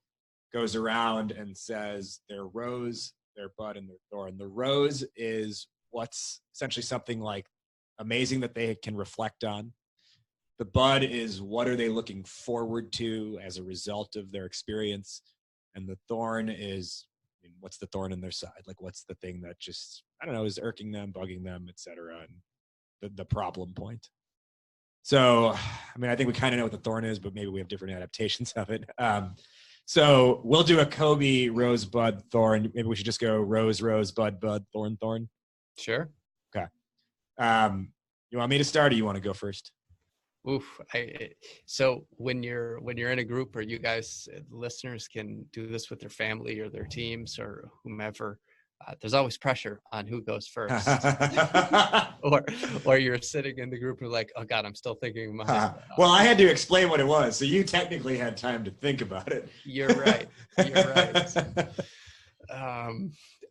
A: goes around and says their rose, their bud, and their thorn. The rose is what's essentially something like amazing that they can reflect on. The bud is what are they looking forward to as a result of their experience. And the thorn is, what's the thorn in their side? Like, what's the thing that just, I don't know, is irking them, bugging them, etc. And the problem point. So, I think we kind of know what the thorn is, but maybe we have different adaptations of it. So we'll do a Kobe Rosebud Thorn. Maybe we should just go rose, bud, thorn, thorn.
C: Sure.
A: Okay. You want me to start, or you want to go first?
C: Oof. So when you're in a group, or you guys, listeners, can do this with their family or their teams or whomever, there's always pressure on who goes first. or you're sitting in the group and like, oh God, I'm still thinking of mine.
A: Well, I had to explain what it was, so you technically had time to think about it.
C: You're right.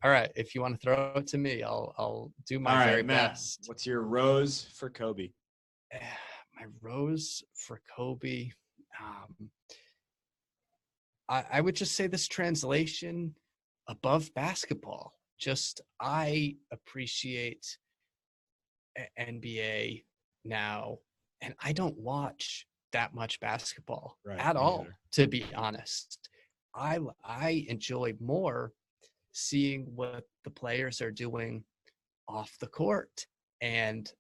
C: All right. If you want to throw it to me, I'll do my very best.
A: What's your rose for Kobe?
C: My rose for Kobe. I would just say this translation above basketball. Just, I appreciate NBA now, and I don't watch that much basketball at all, to be honest. I enjoy more seeing what the players are doing off the court, and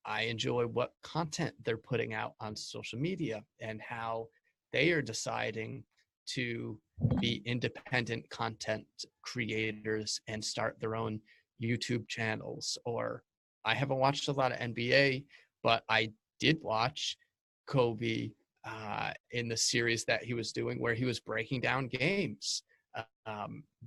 C: I enjoy what content they're putting out on social media and how they are deciding to be independent content creators and start their own YouTube channels. Or I haven't watched a lot of NBA, but I did watch Kobe in the series that he was doing where he was breaking down games,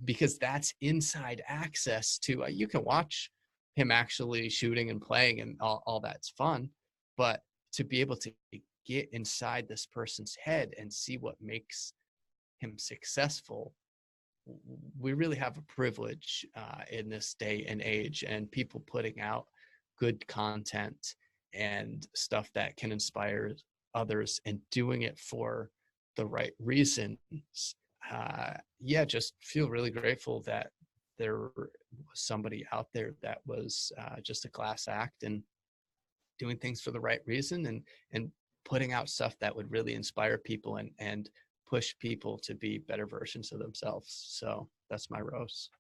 C: because that's inside access to, you can watch him actually shooting and playing and all that's fun, but to be able to get inside this person's head and see what makes him successful, we really have a privilege in this day and age, and people putting out good content and stuff that can inspire others and doing it for the right reasons, just feel really grateful that there was somebody out there that was just a class act and doing things for the right reason and putting out stuff that would really inspire people and push people to be better versions of themselves. So that's my rose.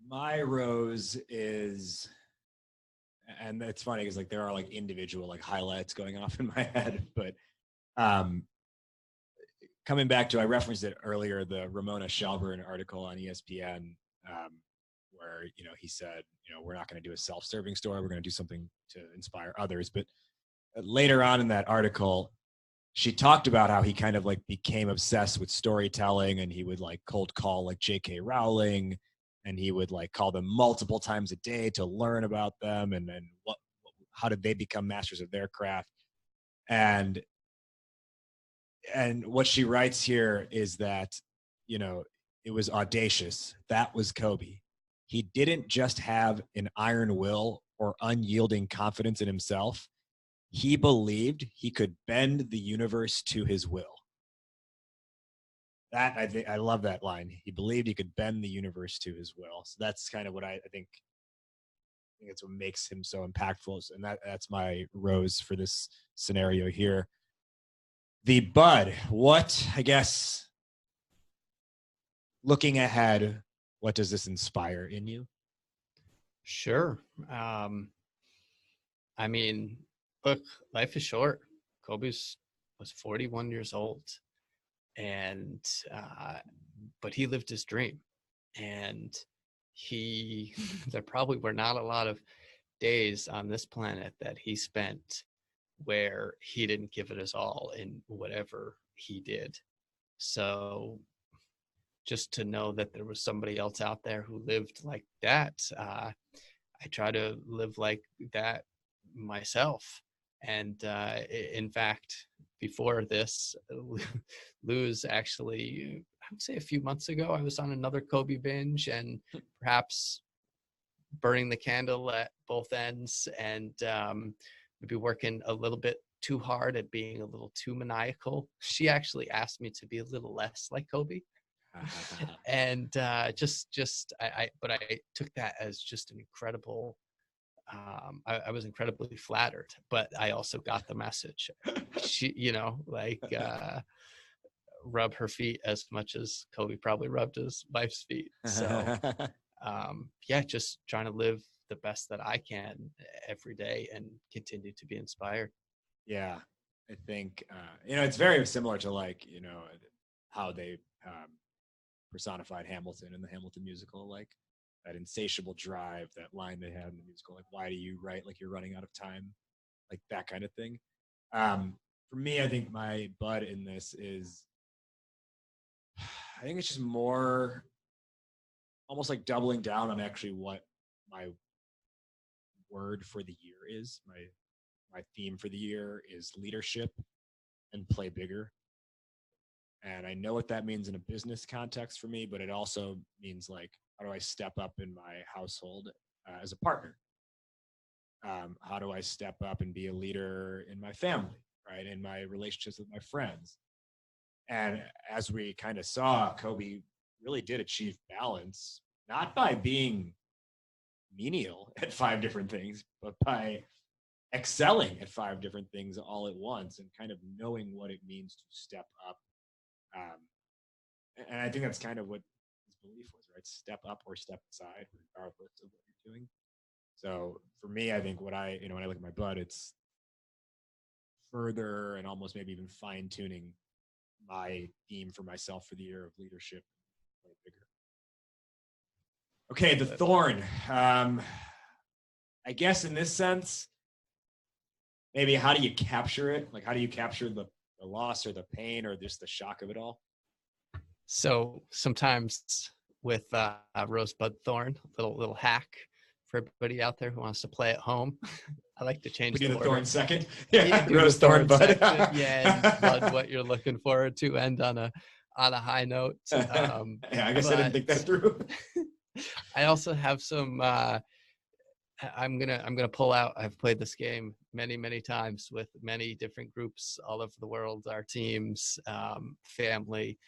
A: My rose is, and it's funny because like there are like individual like highlights going off in my head, but coming back to, I referenced it earlier, the Ramona Shelburne article on ESPN, where, you know, he said, you know, we're not going to do a self-serving story. We're going to do something to inspire others. But later on in that article, she talked about how he kind of like became obsessed with storytelling, and he would like cold call like J.K. Rowling, and he would like call them multiple times a day to learn about them and how did they become masters of their craft. And what she writes here is that, you know, it was audacious. That was Kobe. He didn't just have an iron will or unyielding confidence in himself. He believed he could bend the universe to his will. That, I love that line. He believed he could bend the universe to his will. So that's kind of what I think it's what makes him so impactful. And that's my rose for this scenario here. The bud, what, I guess, looking ahead, what does this inspire in you?
C: Sure. I mean, look, life is short. Kobe was 41 years old, and but he lived his dream, and there probably were not a lot of days on this planet that he spent where he didn't give it his all in whatever he did. So just to know that there was somebody else out there who lived like that, I try to live like that myself. And in fact, before this, Lou's actually, I would say a few months ago, I was on another Kobe binge and perhaps burning the candle at both ends, and maybe working a little bit too hard at being a little too maniacal. She actually asked me to be a little less like Kobe. And but I took that as just an incredible, I was incredibly flattered, but I also got the message. She, you know, like rub her feet as much as Kobe probably rubbed his wife's feet. So just trying to live the best that I can every day and continue to be inspired.
A: Yeah, I think, you know, it's very similar to like, you know, how they personified Hamilton in the Hamilton musical, like that insatiable drive, that line they had in the musical, like, why do you write like you're running out of time? Like that kind of thing. For me, I think my bud in this is, I think it's just more almost like doubling down on actually what my word for the year is. My theme for the year is leadership and play bigger. And I know what that means in a business context for me, but it also means like, how do I step up in my household as a partner? How do I step up and be a leader in my family, right? In my relationships with my friends. And as we kind of saw, Kobe really did achieve balance, not by being menial at 5 different things, but by excelling at 5 different things all at once and kind of knowing what it means to step up. And I think that's kind of what his belief was, right? Step up or step aside, regardless of what you're doing. So for me, I think when I look at my bud, it's further and almost maybe even fine tuning my theme for myself for the year of leadership. Bigger. Okay, the thorn. I guess in this sense, maybe how do you capture it? Like, how do you capture the loss or the pain or just the shock of it all?
C: So sometimes with rosebud thorn, little hack for everybody out there who wants to play at home. I like to change
A: the
C: order.
A: Thorn second. Yeah,
C: rose thorn bud.
A: Yeah,
C: and bud, what you're looking forward to, end on a high note.
A: Yeah, I guess I didn't think that through.
C: I also have some I'm gonna pull out. I've played this game many times with many different groups all over the world, our teams, family,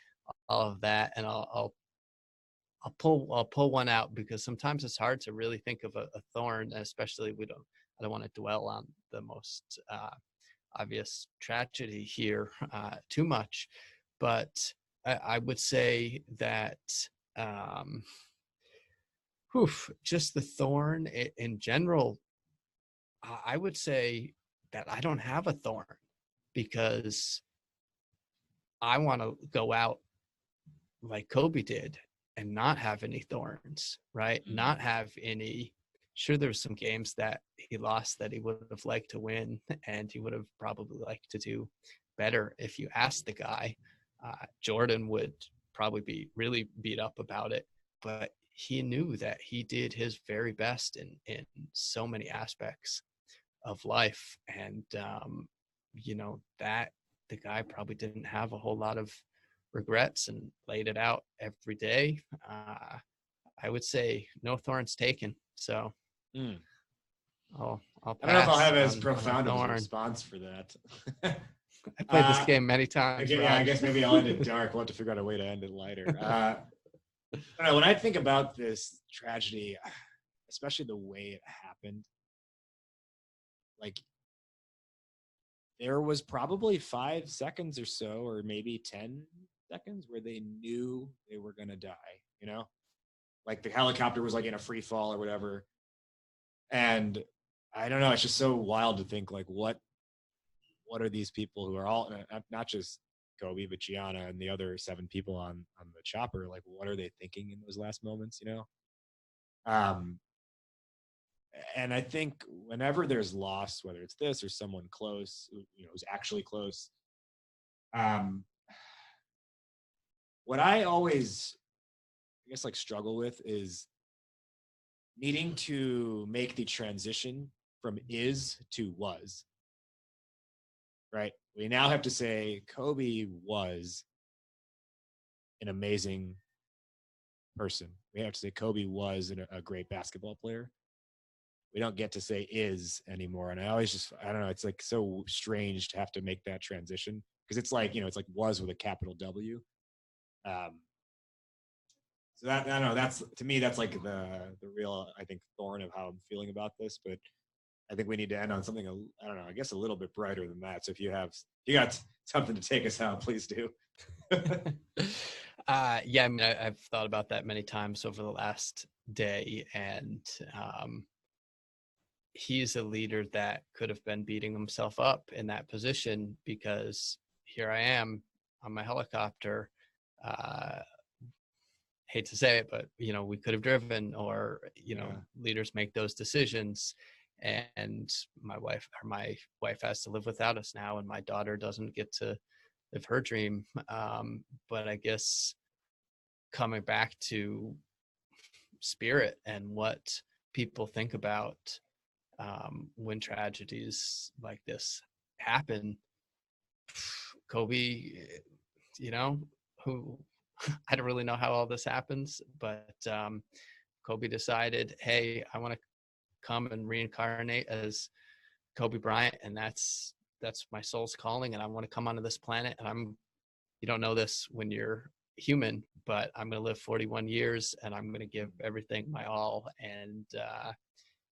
C: all of that, and I'll pull one out, because sometimes it's hard to really think of a thorn, especially I don't want to dwell on the most obvious tragedy here too much, but I would say that just the thorn in general. I would say that I don't have a thorn, because I want to go out like Kobe did and not have any thorns, right? Not have any. Sure, there's some games that he lost that he would have liked to win, and he would have probably liked to do better. If you asked the guy, Jordan would probably be really beat up about it, but he knew that he did his very best in so many aspects of life. And, that the guy probably didn't have a whole lot of regrets and laid it out every day. I would say no thorns taken. So I'll pass.
A: I don't know if I'll have as profound of a response for that.
C: I played this game many times.
A: Yeah, I guess maybe I'll end it dark. We'll have to figure out a way to end it lighter. I don't know, when I think about this tragedy, especially the way it happened, like, there was probably 5 seconds or so, or maybe 10 seconds, where they knew they were going to die, like the helicopter was like in a free fall or whatever. And I don't know, it's just so wild to think, like, what are these people who are all, not just Kobe, but Gianna and the other 7 people on the chopper, like, what are they thinking in those last moments, And I think whenever there's loss, whether it's this or someone close, who's actually close, what I always, I guess, like, struggle with is needing to make the transition from is to was, right? We now have to say Kobe was an amazing person. We have to say Kobe was a great basketball player. We don't get to say is anymore. And I don't know, it's like so strange to have to make that transition, because it's like, it's like was with a capital W. So that, I don't know, that's, to me, that's like the real, I think, thorn of how I'm feeling about this. But I think we need to end on something, I don't know, I guess a little bit brighter than that. So if you got something to take us out, please do.
C: Yeah, I mean, I've thought about that many times over the last day, and he's a leader that could have been beating himself up in that position, because here I am on my helicopter. Hate to say it, but we could have driven, or leaders make those decisions, and my wife has to live without us now, and my daughter doesn't get to live her dream. But I guess coming back to spirit and what people think about when tragedies like this happen, Kobe, who I don't really know how all this happens, but Kobe decided, hey, I want to come and reincarnate as Kobe Bryant, and that's my soul's calling, and I want to come onto this planet, and you don't know this when you're human, but I'm going to live 41 years, and I'm going to give everything my all. And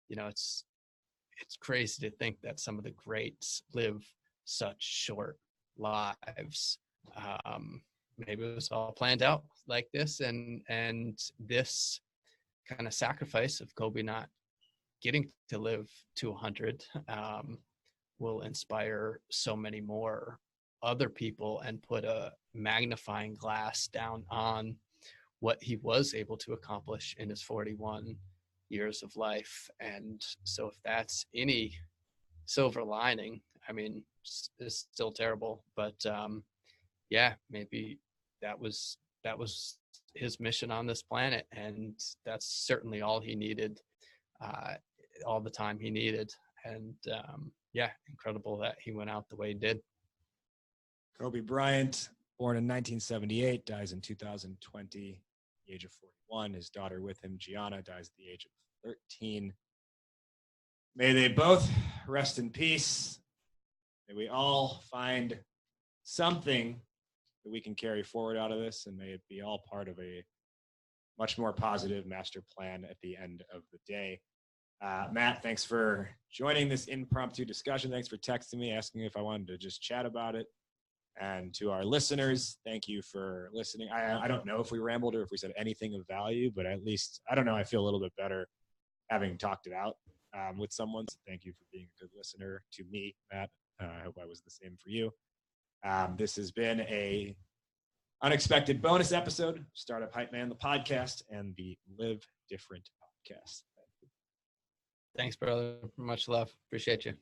C: it's crazy to think that some of the greats live such short lives. Maybe it was all planned out like this, and this kind of sacrifice of Kobe not getting to live to 100 will inspire so many more other people and put a magnifying glass down on what he was able to accomplish in his 41 years of life. And so if that's any silver lining, I mean, it's still terrible, but yeah, maybe that was his mission on this planet, and that's certainly all he needed, all the time he needed. And yeah, incredible that he went out the way he did.
A: Kobe Bryant, born in 1978, dies in 2020, the age of 41. His daughter with him, Gianna, dies at the age of 13. May they both rest in peace. May we all find something that we can carry forward out of this, and may it be all part of a much more positive master plan at the end of the day. Matt, thanks for joining this impromptu discussion. Thanks for texting me, asking if I wanted to just chat about it. And to our listeners, thank you for listening. I don't know if we rambled or if we said anything of value, but at least, I don't know, I feel a little bit better having talked it out with someone. So thank you for being a good listener to me, Matt. I hope I was the same for you. This has been a unexpected bonus episode, Startup Hype Man, the podcast, and the Live Different podcast.
C: Thanks, brother. Much love. Appreciate you.